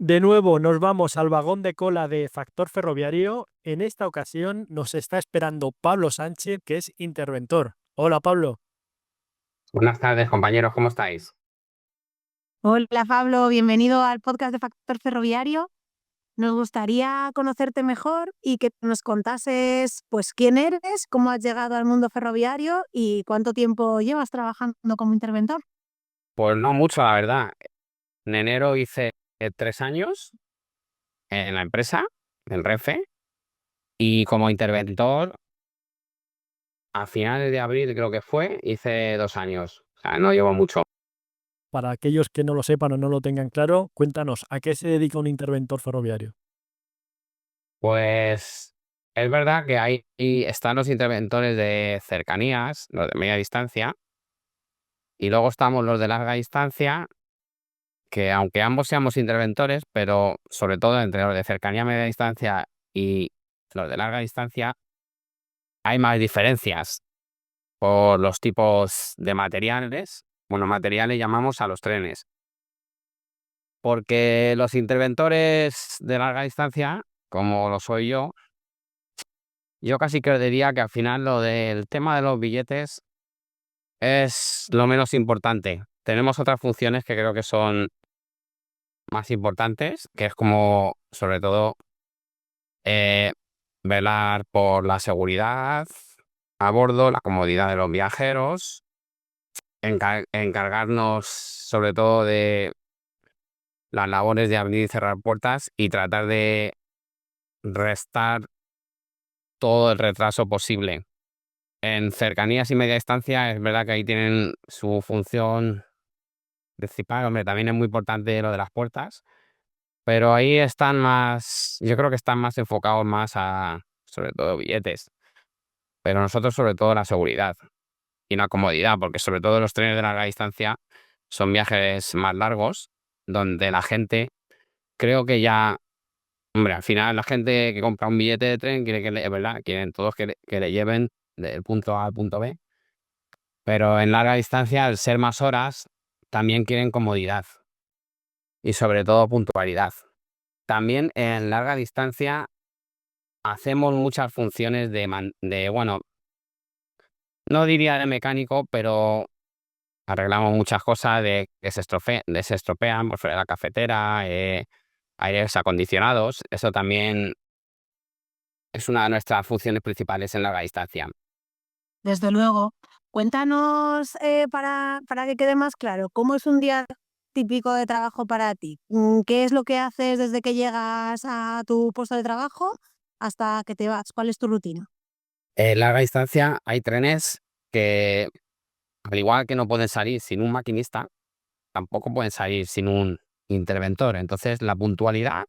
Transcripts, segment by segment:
De nuevo nos vamos al vagón de cola de Factor Ferroviario. En esta ocasión nos está esperando Pablo Sánchez, que es interventor. Hola, Pablo. Buenas tardes, compañeros, ¿cómo estáis? Hola Pablo, bienvenido al podcast de Factor Ferroviario. Nos gustaría conocerte mejor y que nos contases pues quién eres, cómo has llegado al mundo ferroviario y cuánto tiempo llevas trabajando como interventor. Pues no mucho, la verdad. En enero hice 3 años en la empresa, en Renfe, y como interventor, a finales de abril creo que fue, hice 2 años. O sea, no llevo mucho. Para aquellos que no lo sepan o no lo tengan claro, cuéntanos, ¿a qué se dedica un interventor ferroviario? Pues es verdad que ahí están los interventores de cercanías, los de media distancia, y luego estamos los de larga distancia, que aunque ambos seamos interventores, pero sobre todo entre los de cercanía, media distancia y los de larga distancia, hay más diferencias por los tipos de materiales. Bueno, materiales llamamos a los trenes. Porque los interventores de larga distancia, como lo soy yo casi que diría que al final lo del tema de los billetes es lo menos importante. Tenemos otras funciones que creo que son más importantes, que es como, sobre todo, eh, velar por la seguridad a bordo, la comodidad de los viajeros, encargarnos sobre todo de las labores de abrir y cerrar puertas y tratar de restar todo el retraso posible. En cercanías y media distancia es verdad que ahí tienen su función principal. Hombre, también es muy importante lo de las puertas, pero ahí están más, yo creo que están más enfocados más a, sobre todo, billetes. Pero nosotros sobre todo la seguridad y la comodidad, porque sobre todo los trenes de larga distancia son viajes más largos, donde la gente, creo que ya, hombre, al final la gente que compra un billete de tren quiere es verdad, quieren todos que le lleven del punto A al punto B, pero en larga distancia, al ser más horas, también quieren comodidad y sobre todo puntualidad. También en larga distancia hacemos muchas funciones bueno, no diría de mecánico, pero arreglamos muchas cosas de que se estropean por fuera de la cafetera, aires acondicionados. Eso también es una de nuestras funciones principales en larga distancia. Desde luego, cuéntanos para que quede más claro, ¿cómo es un día típico de trabajo para ti? ¿Qué es lo que haces desde que llegas a tu puesto de trabajo hasta que te vas? ¿Cuál es tu rutina? En larga distancia hay trenes que, al igual que no pueden salir sin un maquinista, tampoco pueden salir sin un interventor. Entonces, la puntualidad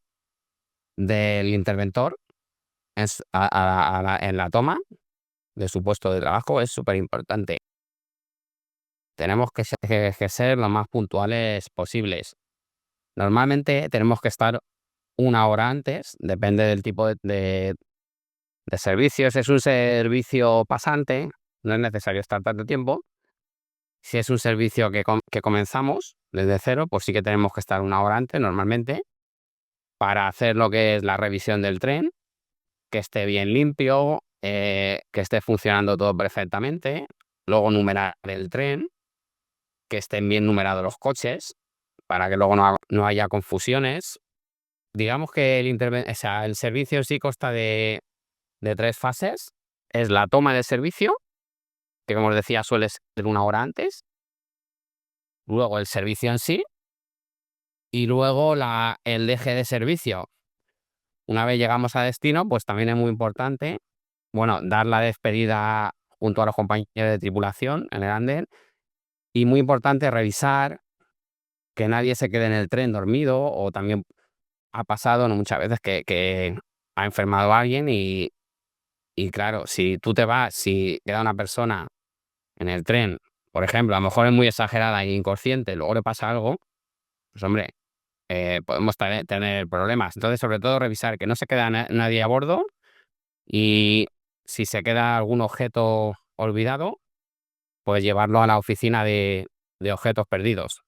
del interventor en la toma de su puesto de trabajo es súper importante. Tenemos que ser lo más puntuales posibles. Normalmente tenemos que estar 1 hora antes, depende del tipo de servicio. Si es un servicio pasante, no es necesario estar tanto tiempo. Si es un servicio que comenzamos desde cero, pues sí que tenemos que estar 1 hora antes normalmente para hacer lo que es la revisión del tren, que esté bien limpio, que esté funcionando todo perfectamente. Luego numerar el tren, que estén bien numerados los coches, para que luego no haya confusiones. Digamos que o sea, el servicio sí consta de 3 fases. Es la toma de servicio, que como os decía suele ser 1 hora antes. Luego el servicio en sí. Y luego el deje de servicio. Una vez llegamos a destino, pues también es muy importante, bueno, dar la despedida junto a los compañeros de tripulación en el andén. Y muy importante revisar que nadie se quede en el tren dormido, o también ha pasado, ¿no?, muchas veces que ha enfermado a alguien y claro, si tú te vas, si queda una persona en el tren, por ejemplo, a lo mejor es muy exagerada e inconsciente, luego le pasa algo, pues hombre, podemos tener problemas. Entonces, sobre todo, revisar que no se queda nadie a bordo, y si se queda algún objeto olvidado, pues llevarlo a la oficina de objetos perdidos.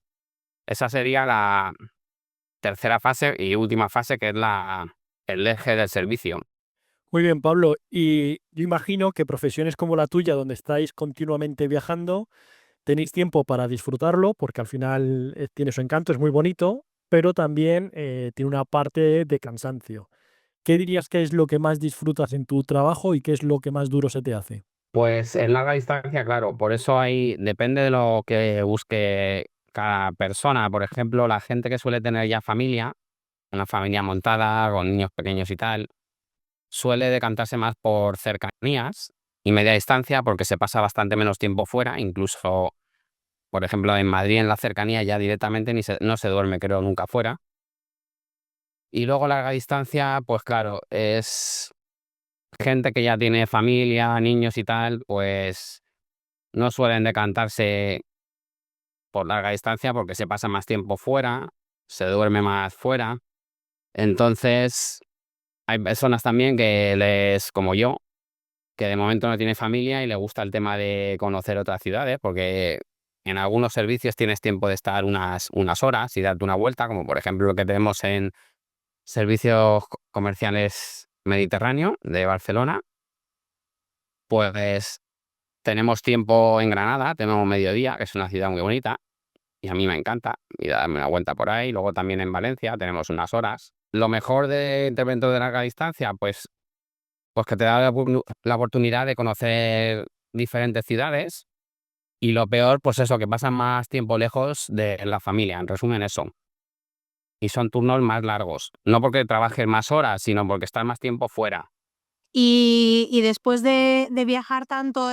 Esa sería tercera fase y última fase, que es el eje del servicio. Muy bien, Pablo. Y yo imagino que profesiones como la tuya, donde estáis continuamente viajando, tenéis tiempo para disfrutarlo, porque al final tiene su encanto, es muy bonito, pero también tiene una parte de cansancio. ¿Qué dirías que es lo que más disfrutas en tu trabajo y qué es lo que más duro se te hace? Pues en larga distancia, claro, por eso depende de lo que busque cada persona. Por ejemplo, la gente que suele tener ya familia, una familia montada, con niños pequeños y tal, suele decantarse más por cercanías y media distancia porque se pasa bastante menos tiempo fuera. Incluso, por ejemplo, en Madrid, en la cercanía, ya directamente no se duerme, creo, nunca fuera. Y luego larga distancia, pues claro, es gente que ya tiene familia, niños y tal, pues no suelen decantarse por larga distancia porque se pasa más tiempo fuera, se duerme más fuera. Entonces, hay personas también como yo, que de momento no tiene familia y le gusta el tema de conocer otras ciudades, porque en algunos servicios tienes tiempo de estar unas horas y darte una vuelta, como por ejemplo lo que tenemos en servicios comerciales Mediterráneo de Barcelona. Pues tenemos tiempo en Granada, tenemos mediodía, que es una ciudad muy bonita, y a mí me encanta, y darme una vuelta por ahí. Luego también en Valencia tenemos unas horas. Lo mejor de interventor de larga distancia, pues que te da la oportunidad de conocer diferentes ciudades, y lo peor, pues eso, que pasan más tiempo lejos de la familia, en resumen eso. Y son turnos más largos, no porque trabajes más horas, sino porque estás más tiempo fuera. Y después de viajar tanto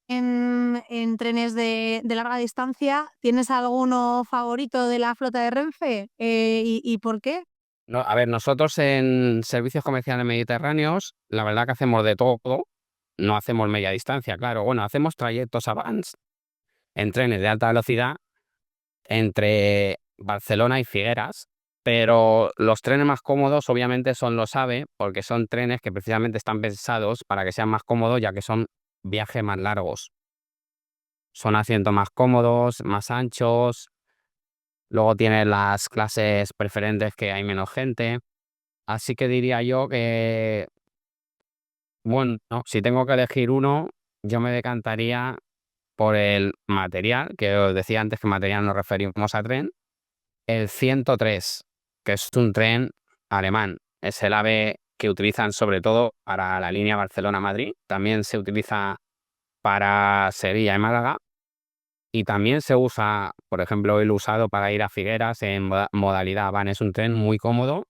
en trenes de larga distancia, ¿tienes alguno favorito de la flota de Renfe? ¿Y por qué? No, a ver, nosotros en servicios comerciales mediterráneos, la verdad que hacemos de todo, no hacemos media distancia, claro. Bueno, hacemos trayectos avance en trenes de alta velocidad entre Barcelona y Figueras, pero los trenes más cómodos obviamente son los AVE, porque son trenes que precisamente están pensados para que sean más cómodos, ya que son viajes más largos. Son asientos más cómodos, más anchos, luego tienen las clases preferentes que hay menos gente. Así que diría yo que, bueno, si tengo que elegir uno, yo me decantaría por el material, que os decía antes que material nos referimos a tren, el 103, que es un tren alemán. Es el AVE que utilizan sobre todo para la línea Barcelona-Madrid. También se utiliza para Sevilla y Málaga. Y también se usa, por ejemplo, el usado para ir a Figueras en modalidad van. Es un tren muy cómodo,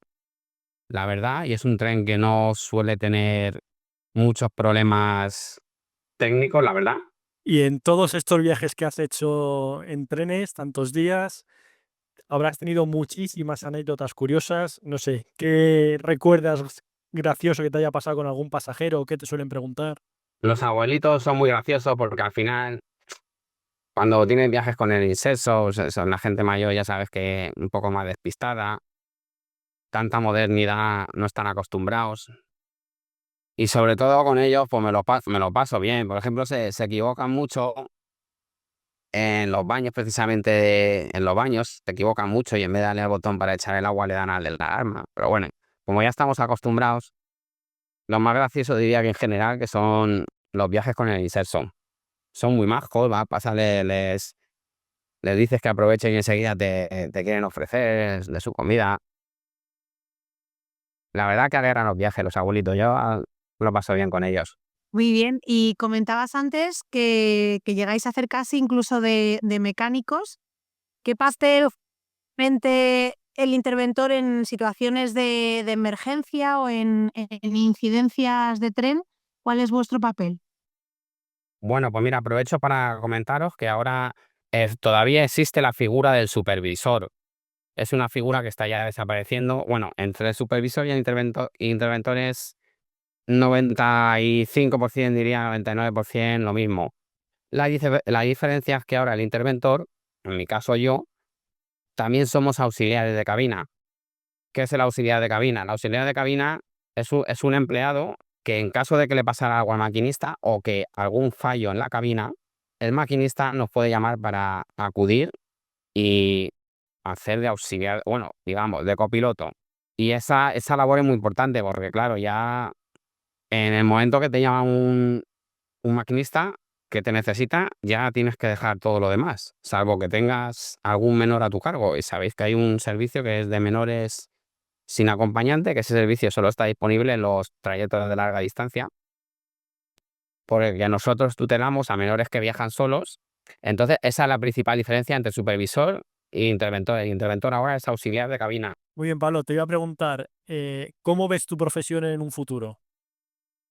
la verdad, y es un tren que no suele tener muchos problemas técnicos, la verdad. Y en todos estos viajes que has hecho en trenes, tantos días, habrás tenido muchísimas anécdotas curiosas. No sé, ¿qué recuerdas gracioso que te haya pasado con algún pasajero o qué te suelen preguntar? Los abuelitos son muy graciosos porque al final, cuando tienen viajes con el inserso, son la gente mayor, ya sabes que un poco más despistada, tanta modernidad, no están acostumbrados. Y sobre todo con ellos, pues me lo paso bien. Por ejemplo, se equivocan mucho en los baños, precisamente en los baños, se equivocan mucho y en vez de darle al botón para echar el agua, le dan al de la alarma. Pero bueno, como ya estamos acostumbrados, lo más gracioso diría que en general que son los viajes con el inserso. Son muy majos, va a pasarle, les dices que aprovechen y enseguida te quieren ofrecer de su comida. La verdad que alegran los viajes los abuelitos. Yo lo paso bien con ellos. Muy bien. Y comentabas antes que llegáis a hacer casi incluso de mecánicos. ¿Qué papel frente el interventor en situaciones de emergencia o en incidencias de tren? ¿Cuál es vuestro papel? Bueno, pues mira, aprovecho para comentaros que ahora todavía existe la figura del supervisor. Es una figura que está ya desapareciendo. Bueno, entre el supervisor y el interventor es 95%, diría 99% lo mismo. La diferencia es que ahora el interventor, en mi caso yo, también somos auxiliares de cabina. ¿Qué es el auxiliar de cabina? El auxiliar de cabina es un empleado que en caso de que le pasara algo al maquinista o que algún fallo en la cabina, el maquinista nos puede llamar para acudir y hacer de auxiliar, bueno, digamos, de copiloto. Y esa labor es muy importante porque, claro, ya en el momento que te llama un maquinista que te necesita, ya tienes que dejar todo lo demás, salvo que tengas algún menor a tu cargo. Y sabéis que hay un servicio que es de menores sin acompañante, que ese servicio solo está disponible en los trayectos de larga distancia, porque nosotros tutelamos a menores que viajan solos. Entonces, esa es la principal diferencia entre supervisor e interventor. El interventor ahora es auxiliar de cabina. Muy bien, Pablo, te iba a preguntar, ¿cómo ves tu profesión en un futuro?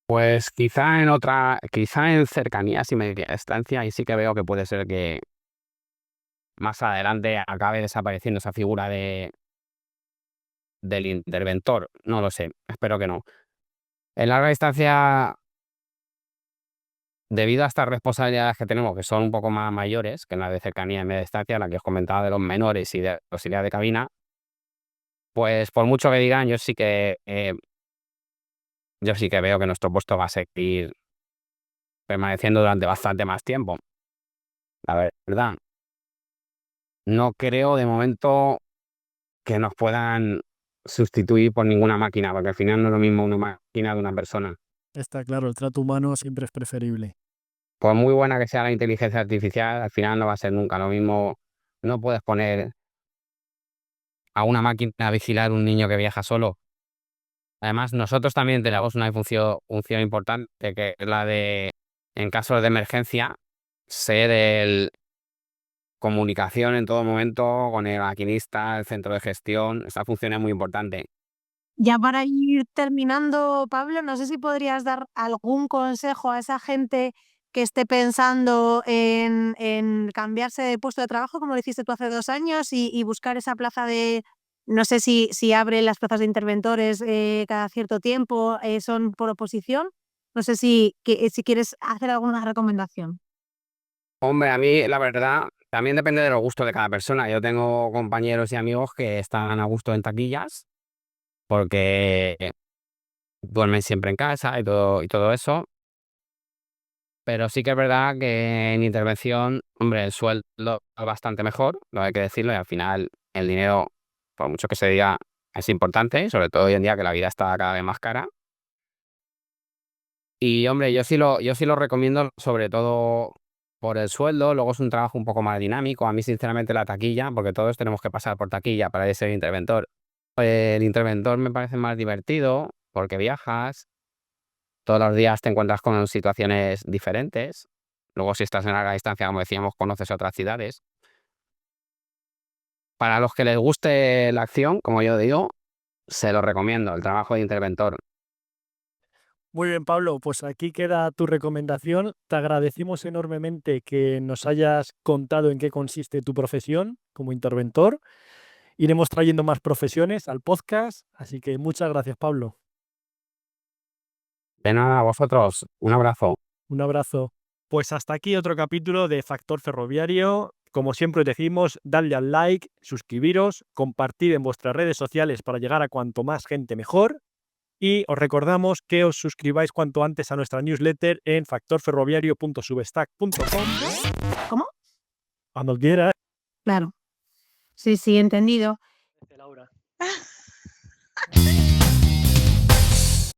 Pues quizá en cercanías y media distancia, y sí que veo que puede ser que más adelante acabe desapareciendo esa figura del interventor. No lo sé, espero que no. En larga distancia, debido a estas responsabilidades que tenemos, que son un poco más mayores que las de cercanía y media distancia, la que os comentaba de los menores y de auxiliar de cabina, pues por mucho que digan, yo sí que veo que nuestro puesto va a seguir permaneciendo durante bastante más tiempo. La verdad, no creo de momento que nos puedan sustituir por ninguna máquina, porque al final no es lo mismo una máquina de una persona. Está claro, el trato humano siempre es preferible. Por muy buena que sea la inteligencia artificial, al final no va a ser nunca lo mismo. No puedes poner a una máquina a vigilar un niño que viaja solo. Además, nosotros también tenemos una función importante, que es la de, en casos de emergencia, ser el comunicación en todo momento con el maquinista, el centro de gestión. Esta función es muy importante. Ya para ir terminando, Pablo, no sé si podrías dar algún consejo a esa gente que esté pensando en cambiarse de puesto de trabajo, como lo hiciste tú hace 2 años, y buscar esa plaza de, no sé si abren las plazas de interventores cada cierto tiempo, son por oposición. No sé si quieres hacer alguna recomendación. Hombre, a mí la verdad también depende de los gustos de cada persona. Yo tengo compañeros y amigos que están a gusto en taquillas porque duermen siempre en casa y todo eso. Pero sí que es verdad que en intervención, hombre, el sueldo es bastante mejor, lo hay que decirlo, y al final el dinero, por mucho que se diga, es importante, sobre todo hoy en día que la vida está cada vez más cara. Y hombre, yo sí lo recomiendo, sobre todo por el sueldo. Luego es un trabajo un poco más dinámico. A mí, sinceramente, la taquilla, porque todos tenemos que pasar por taquilla para ser interventor. El interventor me parece más divertido porque viajas, todos los días te encuentras con situaciones diferentes. Luego, si estás en larga distancia, como decíamos, conoces otras ciudades. Para los que les guste la acción, como yo digo, se lo recomiendo, el trabajo de interventor. Muy bien, Pablo, pues aquí queda tu recomendación. Te agradecemos enormemente que nos hayas contado en qué consiste tu profesión como interventor. Iremos trayendo más profesiones al podcast, así que muchas gracias, Pablo. De nada, a vosotros, un abrazo. Un abrazo. Pues hasta aquí otro capítulo de Factor Ferroviario. Como siempre os decimos, dadle al like, suscribiros, compartir en vuestras redes sociales para llegar a cuanto más gente mejor. Y os recordamos que os suscribáis cuanto antes a nuestra newsletter en factorferroviario.substack.com. ¿Cómo? Cuando quieras. Claro. Sí, entendido. Laura.